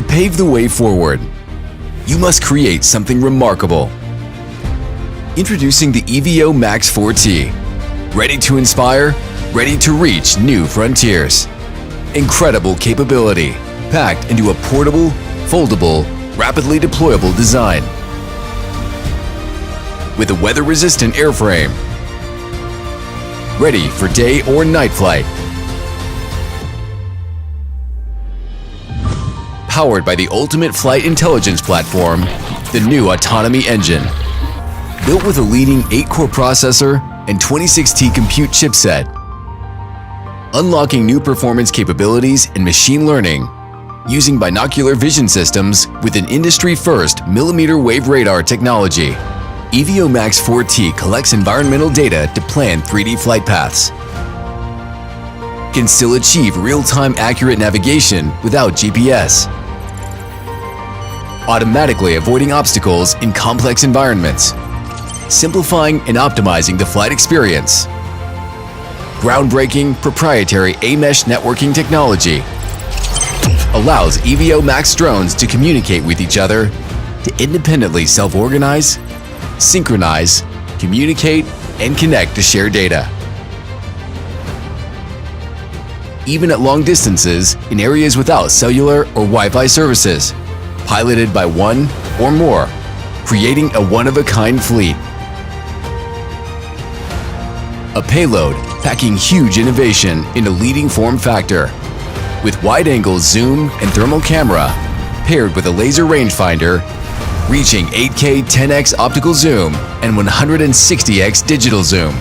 pave the way forward. You must create something remarkable. Introducing the EVO Max 4T. Ready to inspire, ready to reach new frontiers. Incredible capability, packed into a portable, foldable, rapidly deployable design. With a weather-resistant airframe. Ready for day or night flight. Powered by the ultimate flight intelligence platform, the new autonomy engine. Built with a leading 8-core processor and 26T compute chipset. Unlocking new performance capabilities and machine learning using binocular vision systems with an industry-first millimeter wave radar technology. EVO Max 4T collects environmental data to plan 3D flight paths. Can still achieve real-time accurate navigation without GPS. Automatically avoiding obstacles in complex environments. Simplifying and optimizing the flight experience. Groundbreaking proprietary A-mesh networking technology allows EVO Max drones to communicate with each other, to independently self-organize, synchronize, communicate, and connect to share data. Even at long distances in areas without cellular or Wi-Fi services, piloted by one or more, creating a one-of-a-kind fleet. A payload packing huge innovation in a leading form factor, with wide-angle zoom and thermal camera, paired with a laser rangefinder, reaching 8K 10x optical zoom and 160x digital zoom,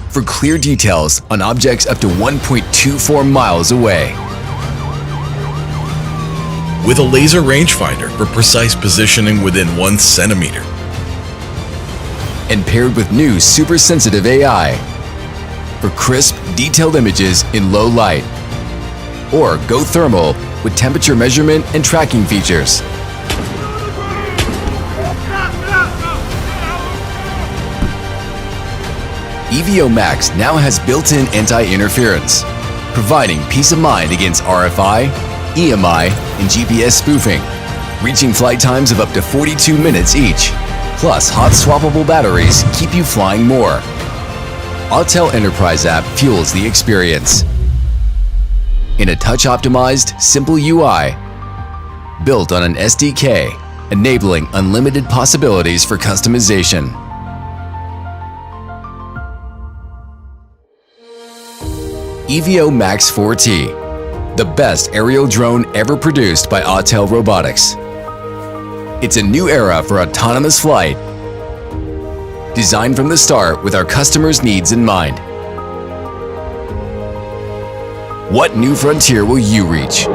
for clear details on objects up to 1.24 miles away. With a laser rangefinder for precise positioning within 1 centimeter. And paired with new super sensitive AI for crisp, detailed images in low light. Or go thermal with temperature measurement and tracking features. EVO Max now has built-in anti-interference, providing peace of mind against RFI, EMI, and GPS spoofing, reaching flight times of up to 42 minutes each. Plus, hot swappable batteries keep you flying more. Autel Enterprise app fuels the experience. In a touch-optimized, simple UI, built on an SDK, enabling unlimited possibilities for customization. EVO Max 4T, the best aerial drone ever produced by Autel Robotics. It's a new era for autonomous flight, designed from the start with our customers' needs in mind. What new frontier will you reach?